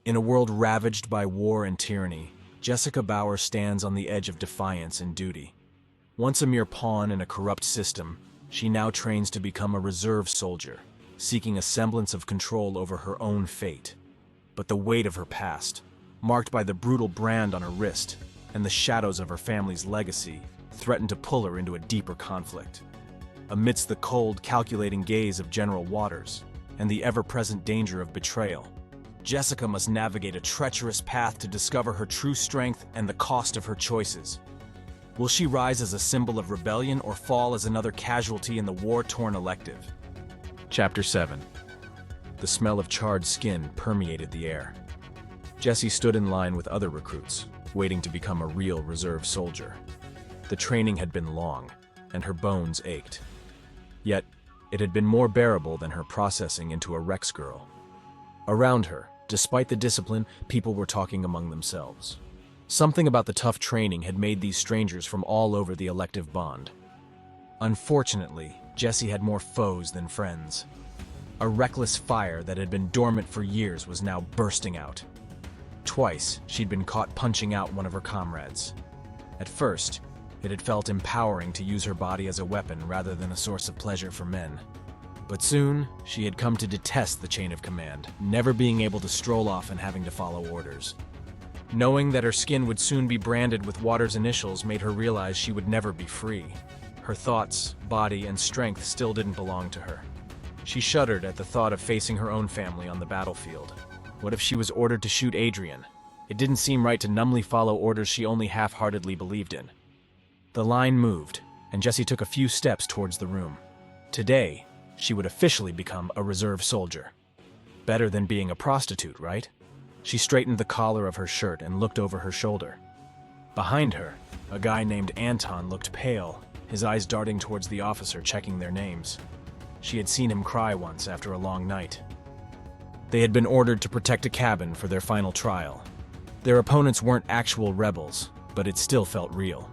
In a world ravaged by war and tyranny, Jessica Bauer stands on the edge of defiance and duty. Once a mere pawn in a corrupt system, she now trains to become a reserve soldier, seeking a semblance of control over her own fate. But the weight of her past, marked by the brutal brand on her wrist and the shadows of her family's legacy, threaten to pull her into a deeper conflict. Amidst the cold, calculating gaze of General Waters and the ever-present danger of betrayal, Jessica must navigate a treacherous path to discover her true strength and the cost of her choices. Will she rise as a symbol of rebellion or fall as another casualty in the war-torn elective? Chapter 7. The smell of charred skin permeated the air. Jessie stood in line with other recruits, waiting to become a real reserve soldier. The training had been long, and her bones ached. Yet, it had been more bearable than her processing into a Rex girl. Around her, despite the discipline, people were talking among themselves. Something about the tough training had made these strangers from all over the elective bond. Unfortunately, Jessie had more foes than friends. A reckless fire that had been dormant for years was now bursting out. Twice, she'd been caught punching out one of her comrades. At first, it had felt empowering to use her body as a weapon rather than a source of pleasure for men. But soon, she had come to detest the chain of command, never being able to stroll off and having to follow orders. Knowing that her skin would soon be branded with Waters' initials made her realize she would never be free. Her thoughts, body, and strength still didn't belong to her. She shuddered at the thought of facing her own family on the battlefield. What if she was ordered to shoot Adrian? It didn't seem right to numbly follow orders she only half-heartedly believed in. The line moved, and Jessie took a few steps towards the room. Today, she would officially become a reserve soldier. Better than being a prostitute, right? She straightened the collar of her shirt and looked over her shoulder. Behind her, a guy named Anton looked pale, his eyes darting towards the officer checking their names. She had seen him cry once after a long night. They had been ordered to protect a cabin for their final trial. Their opponents weren't actual rebels, but it still felt real.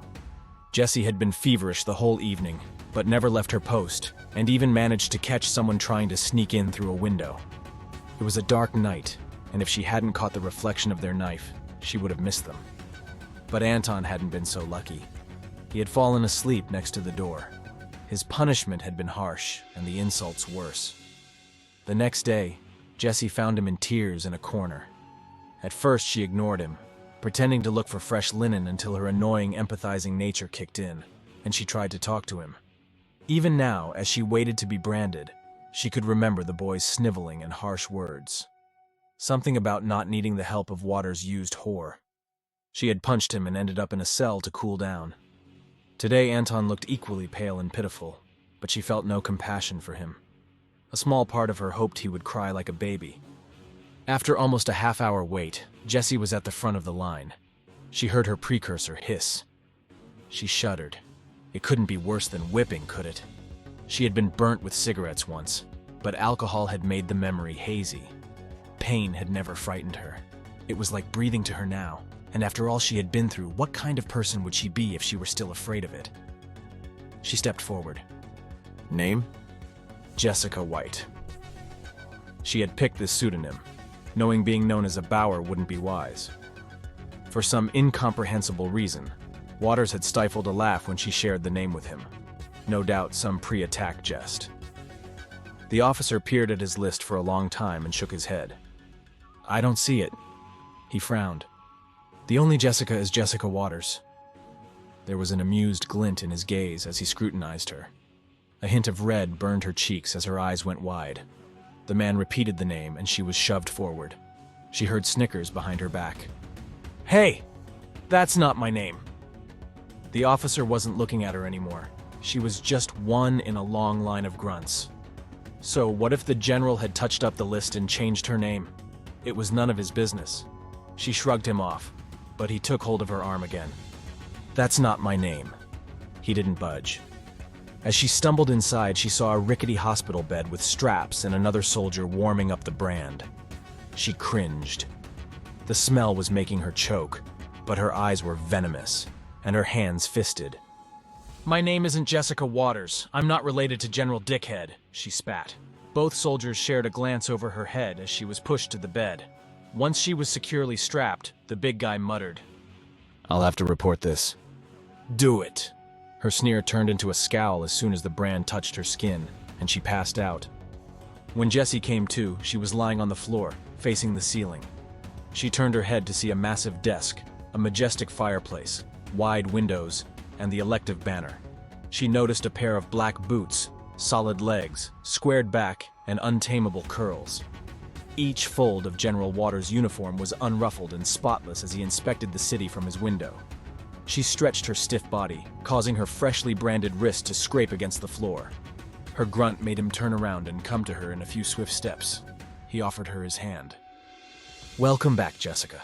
Jessie had been feverish the whole evening, but never left her post, and even managed to catch someone trying to sneak in through a window. It was a dark night, and if she hadn't caught the reflection of their knife, she would have missed them. But Anton hadn't been so lucky. He had fallen asleep next to the door. His punishment had been harsh, and the insults worse. The next day, Jessie found him in tears in a corner. At first, she ignored him, pretending to look for fresh linen until her annoying, empathizing nature kicked in, and she tried to talk to him. Even now, as she waited to be branded, she could remember the boy's sniveling and harsh words. Something about not needing the help of Waters' used whore. She had punched him and ended up in a cell to cool down. Today, Anton looked equally pale and pitiful, but she felt no compassion for him. A small part of her hoped he would cry like a baby. After almost a half-hour wait, Jessie was at the front of the line. She heard her precursor hiss. She shuddered. It couldn't be worse than whipping, could it? She had been burnt with cigarettes once, but alcohol had made the memory hazy. Pain had never frightened her. It was like breathing to her now, and after all she had been through, what kind of person would she be if she were still afraid of it? She stepped forward. Name? Jessica White. She had picked this pseudonym, knowing being known as a Bauer wouldn't be wise. For some incomprehensible reason, Waters had stifled a laugh when she shared the name with him. No doubt some pre-attack jest. The officer peered at his list for a long time and shook his head. I don't see it. He frowned. The only Jessica is Jessica Waters. There was an amused glint in his gaze as he scrutinized her. A hint of red burned her cheeks as her eyes went wide. The man repeated the name and she was shoved forward. She heard snickers behind her back. Hey! That's not my name! The officer wasn't looking at her anymore. She was just one in a long line of grunts. So what if the general had touched up the list and changed her name? It was none of his business. She shrugged him off, but he took hold of her arm again. That's not my name. He didn't budge. As she stumbled inside, she saw a rickety hospital bed with straps and another soldier warming up the brand. She cringed. The smell was making her choke, but her eyes were venomous, and her hands fisted. My name isn't Jessica Waters. I'm not related to General Dickhead, she spat. Both soldiers shared a glance over her head as she was pushed to the bed. Once she was securely strapped, the big guy muttered, "I'll have to report this." "Do it." Her sneer turned into a scowl as soon as the brand touched her skin, and she passed out. When Jessie came to, she was lying on the floor, facing the ceiling. She turned her head to see a massive desk, a majestic fireplace, wide windows, and the elective banner. She noticed a pair of black boots, solid legs, squared back, and untamable curls. Each fold of General Waters' uniform was unruffled and spotless as he inspected the city from his window. She stretched her stiff body, causing her freshly branded wrist to scrape against the floor. Her grunt made him turn around and come to her in a few swift steps. He offered her his hand. "Welcome back, Jessica."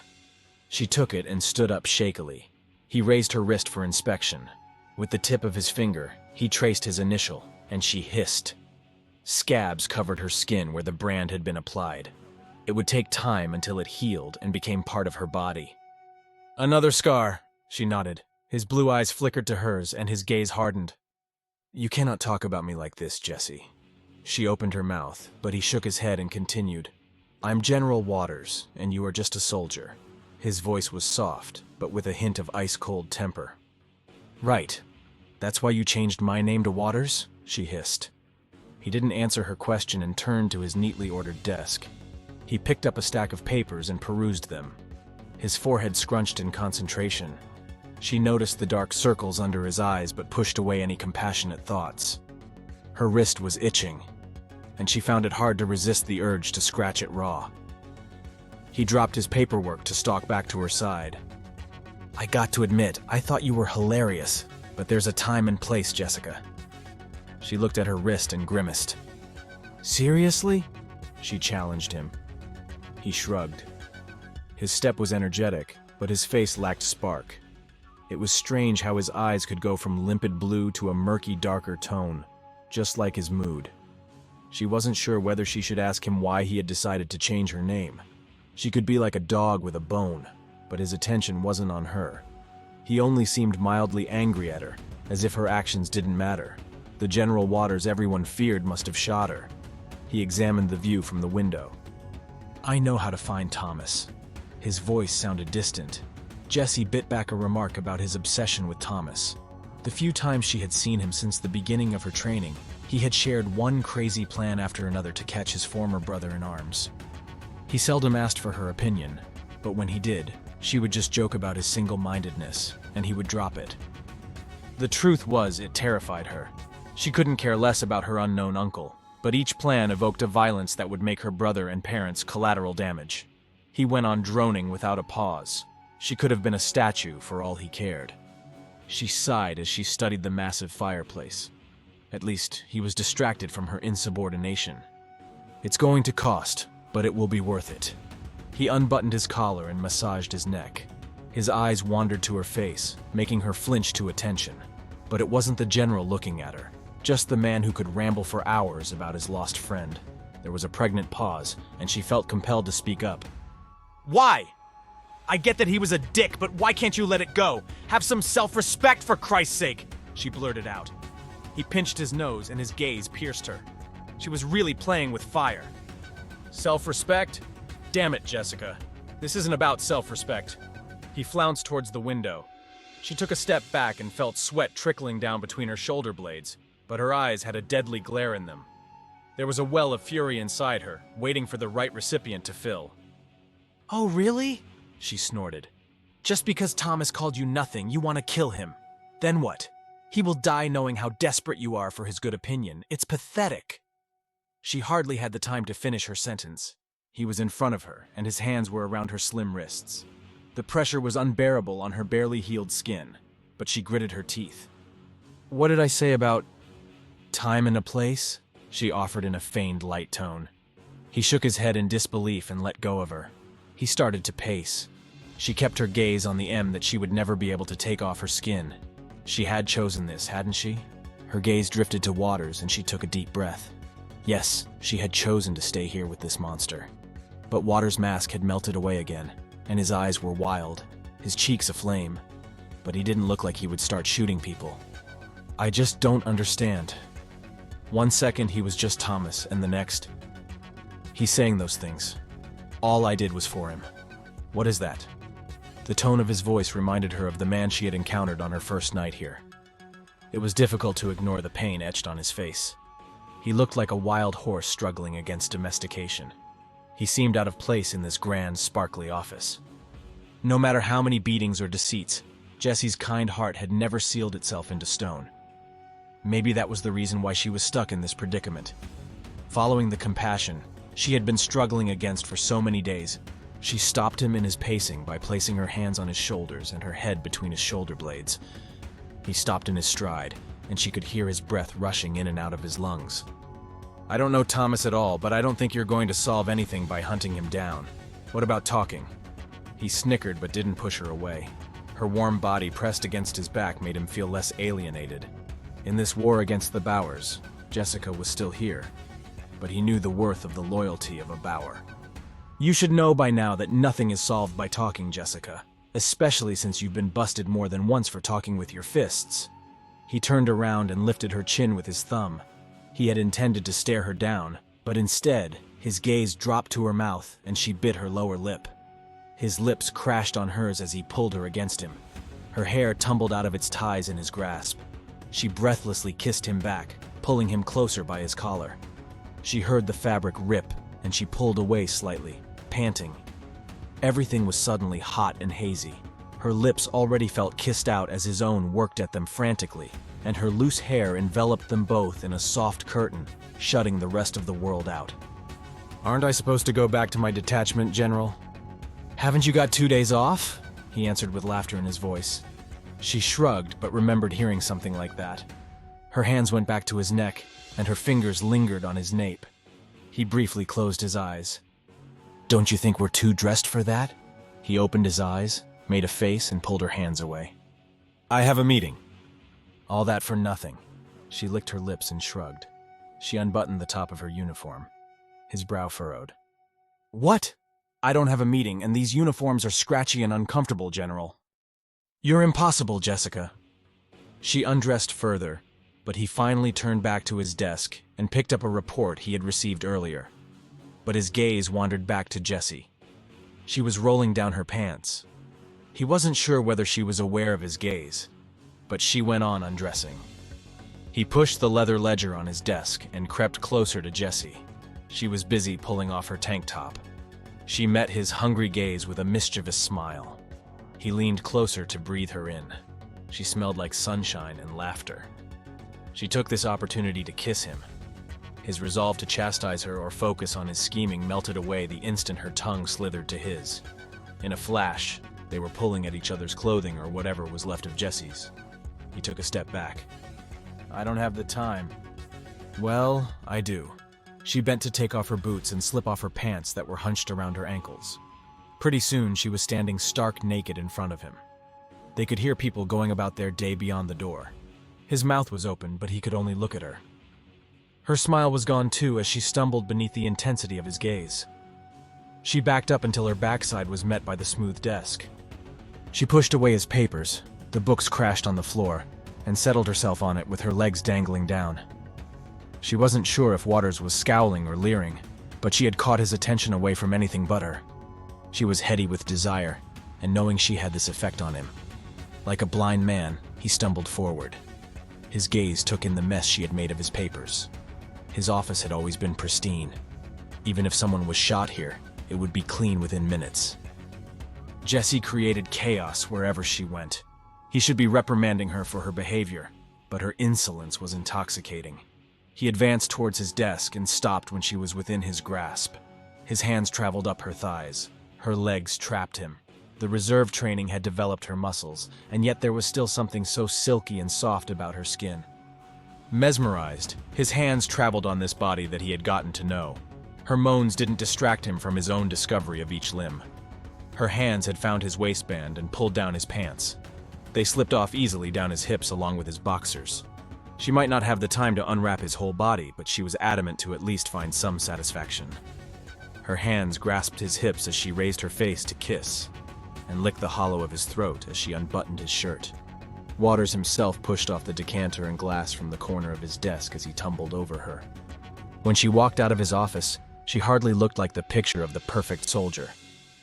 She took it and stood up shakily. He raised her wrist for inspection. With the tip of his finger, he traced his initial, and she hissed. Scabs covered her skin where the brand had been applied. It would take time until it healed and became part of her body. "Another scar," she nodded. His blue eyes flickered to hers, and his gaze hardened. "You cannot talk about me like this, Jessie." She opened her mouth, but he shook his head and continued. "I'm General Waters, and you are just a soldier." His voice was soft, but with a hint of ice-cold temper. "Right. That's why you changed my name to Waters?" she hissed. He didn't answer her question and turned to his neatly ordered desk. He picked up a stack of papers and perused them. His forehead scrunched in concentration. She noticed the dark circles under his eyes but pushed away any compassionate thoughts. Her wrist was itching, and she found it hard to resist the urge to scratch it raw. He dropped his paperwork to stalk back to her side. "I got to admit, I thought you were hilarious, but there's a time and place, Jessica." She looked at her wrist and grimaced. "Seriously?" she challenged him. He shrugged. His step was energetic, but his face lacked spark. It was strange how his eyes could go from limpid blue to a murky, darker tone, just like his mood. She wasn't sure whether she should ask him why he had decided to change her name. She could be like a dog with a bone, but his attention wasn't on her. He only seemed mildly angry at her, as if her actions didn't matter. The General Waters everyone feared must have shot her. He examined the view from the window. "I know how to find Thomas." His voice sounded distant. Jessie bit back a remark about his obsession with Thomas. The few times she had seen him since the beginning of her training, he had shared one crazy plan after another to catch his former brother in arms. He seldom asked for her opinion, but when he did, she would just joke about his single-mindedness, and he would drop it. The truth was, it terrified her. She couldn't care less about her unknown uncle, but each plan evoked a violence that would make her brother and parents collateral damage. He went on droning without a pause. She could have been a statue for all he cared. She sighed as she studied the massive fireplace. At least, he was distracted from her insubordination. "It's going to cost, but it will be worth it." He unbuttoned his collar and massaged his neck. His eyes wandered to her face, making her flinch to attention. But it wasn't the general looking at her, just the man who could ramble for hours about his lost friend. There was a pregnant pause, and she felt compelled to speak up. "Why? I get that he was a dick, but why can't you let it go? Have some self-respect, for Christ's sake!" she blurted out. He pinched his nose, and his gaze pierced her. She was really playing with fire. "Self-respect? Damn it, Jessica. This isn't about self-respect." He flounced towards the window. She took a step back and felt sweat trickling down between her shoulder blades, but her eyes had a deadly glare in them. There was a well of fury inside her, waiting for the right recipient to fill. "Oh, really?" she snorted. "Just because Thomas called you nothing, you want to kill him. Then what? He will die knowing how desperate you are for his good opinion. It's pathetic." She hardly had the time to finish her sentence. He was in front of her, and his hands were around her slim wrists. The pressure was unbearable on her barely healed skin, but she gritted her teeth. "What did I say about time and a place?" she offered in a feigned light tone. He shook his head in disbelief and let go of her. He started to pace. She kept her gaze on the M that she would never be able to take off her skin. She had chosen this, hadn't she? Her gaze drifted to Waters, and she took a deep breath. Yes, she had chosen to stay here with this monster. But Waters' mask had melted away again, and his eyes were wild, his cheeks aflame. But he didn't look like he would start shooting people. "I just don't understand." One second he was just Thomas, and the next, he's saying those things. All I did was for him. What is that? The tone of his voice reminded her of the man she had encountered on her first night here. It was difficult to ignore the pain etched on his face. He looked like a wild horse struggling against domestication. He seemed out of place in this grand, sparkly office. No matter how many beatings or deceits, Jessie's kind heart had never sealed itself into stone. Maybe that was the reason why she was stuck in this predicament. Following the compassion she had been struggling against for so many days, she stopped him in his pacing by placing her hands on his shoulders and her head between his shoulder blades. He stopped in his stride, and she could hear his breath rushing in and out of his lungs. I don't know Thomas at all, but I don't think you're going to solve anything by hunting him down. What about talking? He snickered but didn't push her away. Her warm body pressed against his back made him feel less alienated. In this war against the Bauers, Jessica was still here, but he knew the worth of the loyalty of a Bauer. You should know by now that nothing is solved by talking, Jessica, especially since you've been busted more than once for talking with your fists. He turned around and lifted her chin with his thumb. He had intended to stare her down, but instead, his gaze dropped to her mouth and she bit her lower lip. His lips crashed on hers as he pulled her against him. Her hair tumbled out of its ties in his grasp. She breathlessly kissed him back, pulling him closer by his collar. She heard the fabric rip, and she pulled away slightly, panting. Everything was suddenly hot and hazy. Her lips already felt kissed out as his own worked at them frantically, and her loose hair enveloped them both in a soft curtain, shutting the rest of the world out. Aren't I supposed to go back to my detachment, General? Haven't you got 2 days off? He answered with laughter in his voice. She shrugged, but remembered hearing something like that. Her hands went back to his neck, and her fingers lingered on his nape. He briefly closed his eyes. Don't you think we're too dressed for that? He opened his eyes, made a face, and pulled her hands away. I have a meeting. All that for nothing. She licked her lips and shrugged. She unbuttoned the top of her uniform. His brow furrowed. What? I don't have a meeting, and these uniforms are scratchy and uncomfortable, General. You're impossible, Jessica. She undressed further, but he finally turned back to his desk and picked up a report he had received earlier. But his gaze wandered back to Jessie. She was rolling down her pants. He wasn't sure whether she was aware of his gaze, but she went on undressing. He pushed the leather ledger on his desk and crept closer to Jessie. She was busy pulling off her tank top. She met his hungry gaze with a mischievous smile. He leaned closer to breathe her in. She smelled like sunshine and laughter. She took this opportunity to kiss him. His resolve to chastise her or focus on his scheming melted away the instant her tongue slithered to his. In a flash, they were pulling at each other's clothing or whatever was left of Jessie's. He took a step back. I don't have the time. Well, I do. She bent to take off her boots and slip off her pants that were hunched around her ankles. Pretty soon, she was standing stark naked in front of him. They could hear people going about their day beyond the door. His mouth was open, but he could only look at her. Her smile was gone too as she stumbled beneath the intensity of his gaze. She backed up until her backside was met by the smooth desk. She pushed away his papers, the books crashed on the floor, and settled herself on it with her legs dangling down. She wasn't sure if Waters was scowling or leering, but she had caught his attention away from anything but her. She was heady with desire, and knowing she had this effect on him. Like a blind man, he stumbled forward. His gaze took in the mess she had made of his papers. His office had always been pristine. Even if someone was shot here, it would be clean within minutes. Jessie created chaos wherever she went. He should be reprimanding her for her behavior, but her insolence was intoxicating. He advanced towards his desk and stopped when she was within his grasp. His hands traveled up her thighs. Her legs trapped him. The reserve training had developed her muscles, and yet there was still something so silky and soft about her skin. Mesmerized, his hands traveled on this body that he had gotten to know. Her moans didn't distract him from his own discovery of each limb. Her hands had found his waistband and pulled down his pants. They slipped off easily down his hips along with his boxers. She might not have the time to unwrap his whole body, but she was adamant to at least find some satisfaction. Her hands grasped his hips as she raised her face to kiss, and licked the hollow of his throat as she unbuttoned his shirt. Waters himself pushed off the decanter and glass from the corner of his desk as he tumbled over her. When she walked out of his office, She hardly looked like the picture of the perfect soldier.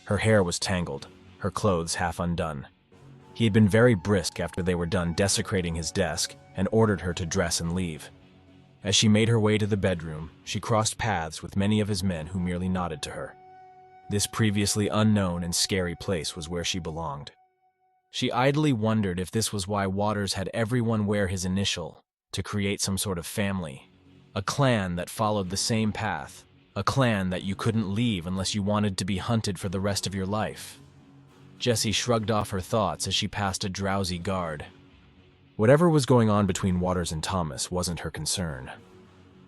Her hair was tangled, her clothes half undone. He had been very brisk after they were done desecrating his desk and ordered her to dress and leave. As she made her way to the bedroom, she crossed paths with many of his men who merely nodded to her. This previously unknown and scary place was where she belonged. She idly wondered if this was why Waters had everyone wear his initial, to create some sort of family. A clan that followed the same path. A clan that you couldn't leave unless you wanted to be hunted for the rest of your life. Jessie shrugged off her thoughts as she passed a drowsy guard. Whatever was going on between Waters and Thomas wasn't her concern.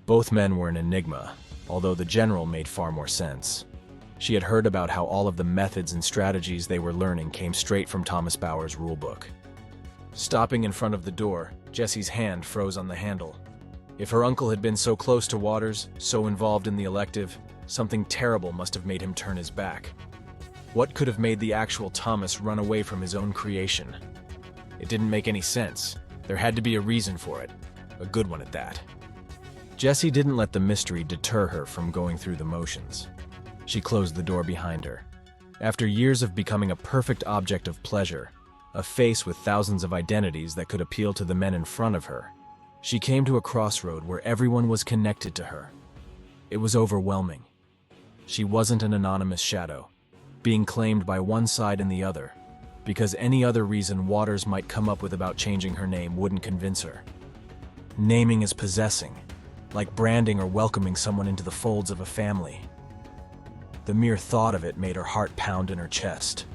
Both men were an enigma, although the general made far more sense. She had heard about how all of the methods and strategies they were learning came straight from Thomas Bauer's rulebook. Stopping in front of the door, Jessie's hand froze on the handle. If her uncle had been so close to Waters, so involved in the elective, something terrible must have made him turn his back. What could have made the actual Thomas run away from his own creation? It didn't make any sense. There had to be a reason for it, a good one at that. Jessie didn't let the mystery deter her from going through the motions. She closed the door behind her. After years of becoming a perfect object of pleasure, a face with thousands of identities that could appeal to the men in front of her, she came to a crossroad where everyone was connected to her. It was overwhelming. She wasn't an anonymous shadow, being claimed by one side and the other, because any other reason Waters might come up with about changing her name wouldn't convince her. Naming is possessing, like branding or welcoming someone into the folds of a family. The mere thought of it made her heart pound in her chest.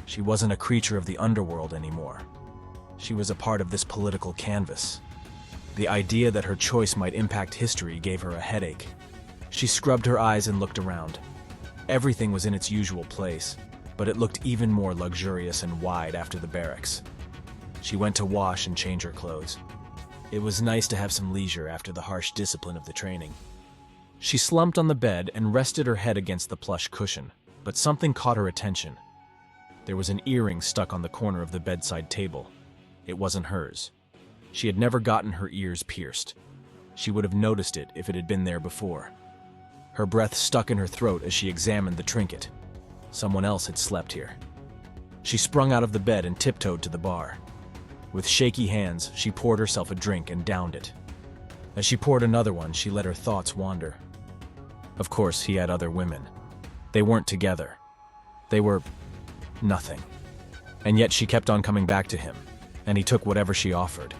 She wasn't a creature of the underworld anymore. She was a part of this political canvas. The idea that her choice might impact history gave her a headache. She scrubbed her eyes and looked around. Everything was in its usual place, but it looked even more luxurious and wide after the barracks. She went to wash and change her clothes. It was nice to have some leisure after the harsh discipline of the training. She slumped on the bed and rested her head against the plush cushion, but something caught her attention. There was an earring stuck on the corner of the bedside table. It wasn't hers. She had never gotten her ears pierced. She would have noticed it if it had been there before. Her breath stuck in her throat as she examined the trinket. Someone else had slept here. She sprung out of the bed and tiptoed to the bar. With shaky hands, she poured herself a drink and downed it. As she poured another one, she let her thoughts wander. Of course, he had other women. They weren't together. They were nothing. And yet she kept on coming back to him, and he took whatever she offered.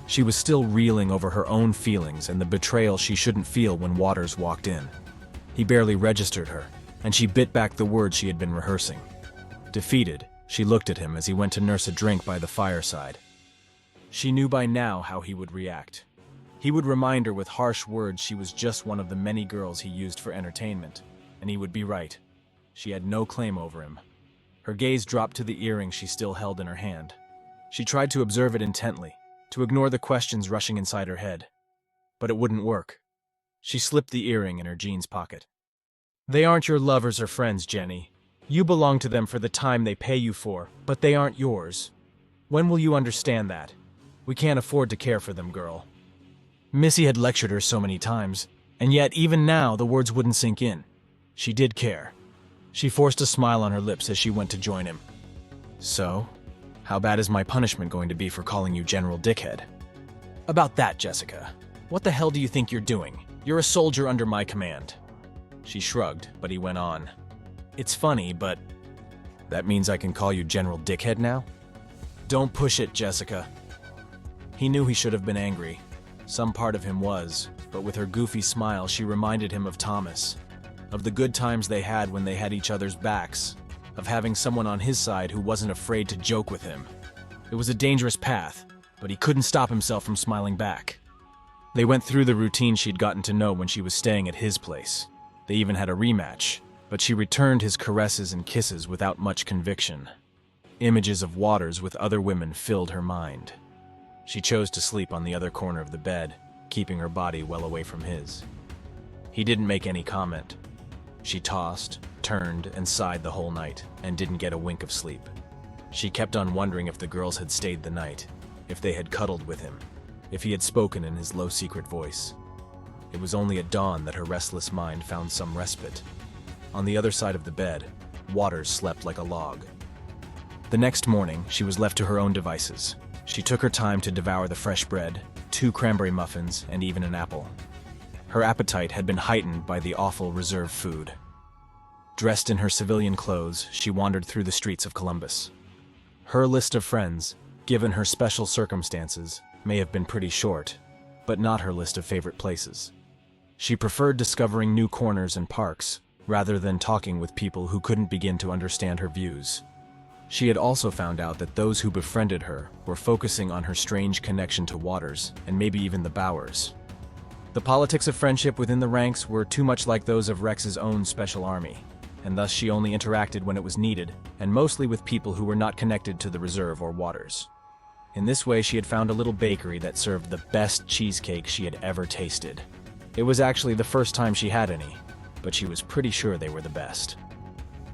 She was still reeling over her own feelings and the betrayal she shouldn't feel when Waters walked in. He barely registered her, and she bit back the words she had been rehearsing. Defeated, she looked at him as he went to nurse a drink by the fireside. She knew by now how he would react. He would remind her with harsh words she was just one of the many girls he used for entertainment, and he would be right. She had no claim over him. Her gaze dropped to the earring she still held in her hand. She tried to observe it intently, to ignore the questions rushing inside her head. But it wouldn't work. She slipped the earring in her jeans pocket. They aren't your lovers or friends, Jenny. You belong to them for the time they pay you for, but they aren't yours. When will you understand that? We can't afford to care for them, girl. Missy had lectured her so many times, and yet even now the words wouldn't sink in. She did care. She forced a smile on her lips as she went to join him. So, how bad is my punishment going to be for calling you General Dickhead? About that, Jessica. What the hell do you think you're doing? You're a soldier under my command. She shrugged, but he went on. It's funny, but that means I can call you General Dickhead now? Don't push it, Jessica. He knew he should have been angry. Some part of him was, but with her goofy smile she reminded him of Thomas, of the good times they had when they had each other's backs, of having someone on his side who wasn't afraid to joke with him. It was a dangerous path, but he couldn't stop himself from smiling back. They went through the routine she'd gotten to know when she was staying at his place. They even had a rematch, but she returned his caresses and kisses without much conviction. Images of Waters with other women filled her mind. She chose to sleep on the other corner of the bed, keeping her body well away from his. He didn't make any comment. She tossed, turned, and sighed the whole night, and didn't get a wink of sleep. She kept on wondering if the girls had stayed the night, if they had cuddled with him, if he had spoken in his low secret voice. It was only at dawn that her restless mind found some respite. On the other side of the bed, Waters slept like a log. The next morning, she was left to her own devices. She took her time to devour the fresh bread, 2 cranberry muffins, and even an apple. Her appetite had been heightened by the awful reserve food. Dressed in her civilian clothes, she wandered through the streets of Columbus. Her list of friends, given her special circumstances, may have been pretty short, but not her list of favorite places. She preferred discovering new corners and parks, rather than talking with people who couldn't begin to understand her views. She had also found out that those who befriended her were focusing on her strange connection to Waters, and maybe even the Bauers. The politics of friendship within the ranks were too much like those of Rex's own special army, and thus she only interacted when it was needed, and mostly with people who were not connected to the reserve or Waters. In this way, she had found a little bakery that served the best cheesecake she had ever tasted. It was actually the first time she had any, but she was pretty sure they were the best.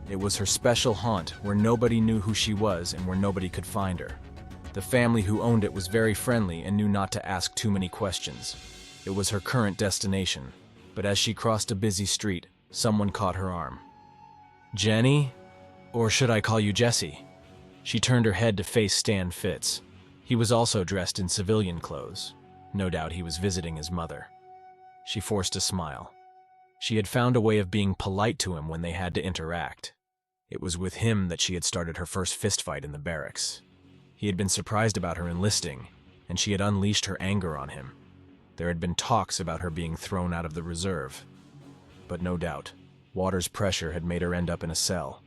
It was her special haunt where nobody knew who she was and where nobody could find her. The family who owned it was very friendly and knew not to ask too many questions. It was her current destination, but as she crossed a busy street, someone caught her arm. "Jenny? Or should I call you Jessie?" She turned her head to face Stan Fitz. He was also dressed in civilian clothes. No doubt he was visiting his mother. She forced a smile. She had found a way of being polite to him when they had to interact. It was with him that she had started her first fistfight in the barracks. He had been surprised about her enlisting, and she had unleashed her anger on him. There had been talks about her being thrown out of the reserve. But no doubt, Waters' pressure had made her end up in a cell.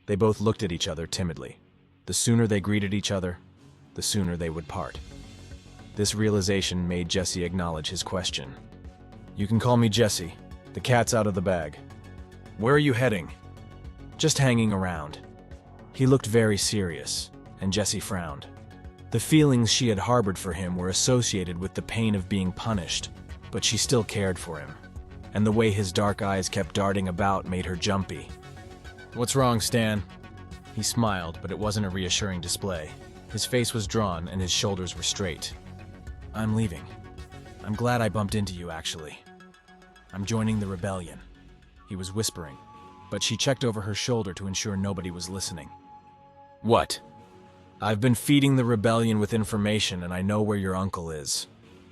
They both looked at each other timidly. The sooner they greeted each other, the sooner they would part. This realization made Jessie acknowledge his question. "You can call me Jessie. The cat's out of the bag." "Where are you heading?" "Just hanging around." He looked very serious, and Jessie frowned. The feelings she had harbored for him were associated with the pain of being punished, but she still cared for him, and the way his dark eyes kept darting about made her jumpy. "What's wrong, Stan?" He smiled, but it wasn't a reassuring display. His face was drawn and his shoulders were straight. "I'm leaving. I'm glad I bumped into you, actually. I'm joining the rebellion." He was whispering, but she checked over her shoulder to ensure nobody was listening. "What?" "I've been feeding the rebellion with information and I know where your uncle is.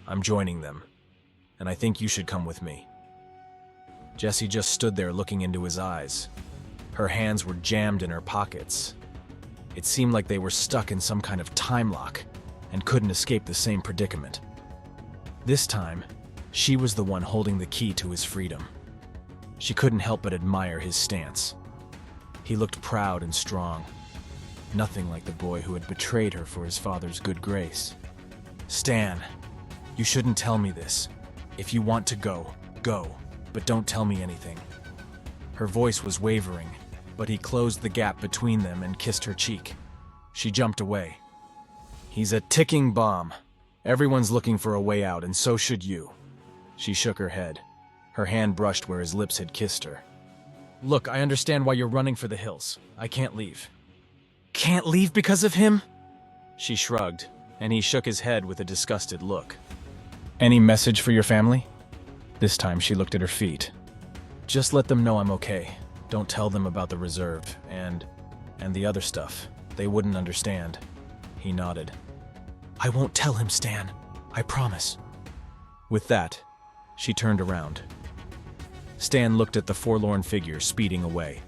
I'm joining them, and I think you should come with me." Jessie just stood there looking into his eyes. Her hands were jammed in her pockets. It seemed like they were stuck in some kind of time lock and couldn't escape the same predicament. This time, she was the one holding the key to his freedom. She couldn't help but admire his stance. He looked proud and strong, nothing like the boy who had betrayed her for his father's good grace. "Stan, you shouldn't tell me this. If you want to go, go, but don't tell me anything." Her voice was wavering, but he closed the gap between them and kissed her cheek. She jumped away. "He's a ticking bomb. Everyone's looking for a way out, and so should you." She shook her head. Her hand brushed where his lips had kissed her. "Look, I understand why you're running for the hills. I can't leave." "Can't leave because of him?" She shrugged, and he shook his head with a disgusted look. "Any message for your family?" This time she looked at her feet. "Just let them know I'm okay. Don't tell them about the reserve and the other stuff. They wouldn't understand." He nodded. "I won't tell him, Stan. I promise." With that, she turned around. Stan looked at the forlorn figure speeding away.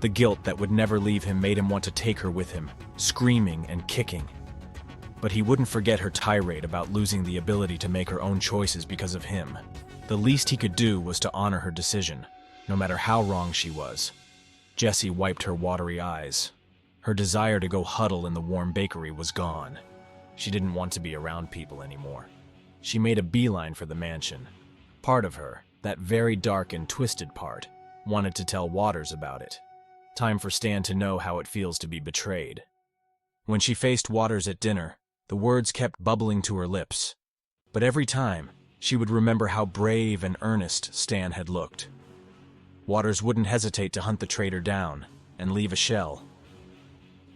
The guilt that would never leave him made him want to take her with him, screaming and kicking. But he wouldn't forget her tirade about losing the ability to make her own choices because of him. The least he could do was to honor her decision, no matter how wrong she was. Jessie wiped her watery eyes. Her desire to go huddle in the warm bakery was gone. She didn't want to be around people anymore. She made a beeline for the mansion. Part of her, that very dark and twisted part, wanted to tell Waters about it. Time for Stan to know how it feels to be betrayed. When she faced Waters at dinner, the words kept bubbling to her lips. But every time, she would remember how brave and earnest Stan had looked. Waters wouldn't hesitate to hunt the traitor down and leave a shell.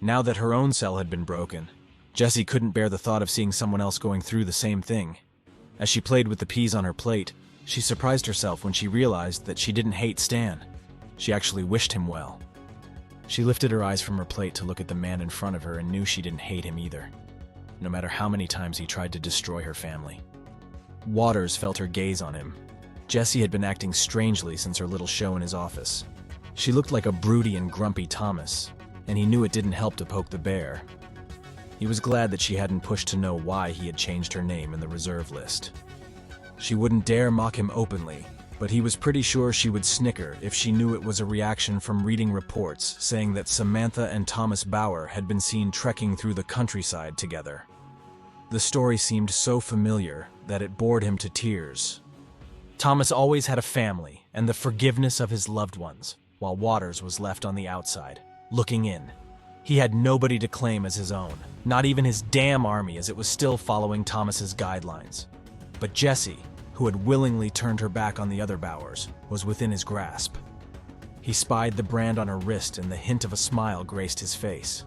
Now that her own cell had been broken, Jessie couldn't bear the thought of seeing someone else going through the same thing. As she played with the peas on her plate, She surprised herself when she realized that she didn't hate Stan. She actually wished him well. She lifted her eyes from her plate to look at the man in front of her and knew she didn't hate him either, no matter how many times he tried to destroy her family. Waters felt her gaze on him. Jessie had been acting strangely since her little show in his office. She looked like a broody and grumpy Thomas, and he knew it didn't help to poke the bear. He was glad that she hadn't pushed to know why he had changed her name in the reserve list. She wouldn't dare mock him openly, but he was pretty sure she would snicker if she knew it was a reaction from reading reports saying that Samantha and Thomas Bauer had been seen trekking through the countryside together. The story seemed so familiar that it bored him to tears. Thomas always had a family and the forgiveness of his loved ones, while Waters was left on the outside, looking in. He had nobody to claim as his own, not even his damn army, as it was still following Thomas's guidelines. But Jessie, who had willingly turned her back on the other Bauers, was within his grasp. He spied the brand on her wrist and the hint of a smile graced his face.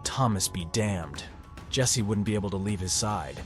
Thomas be damned. Jessie wouldn't be able to leave his side.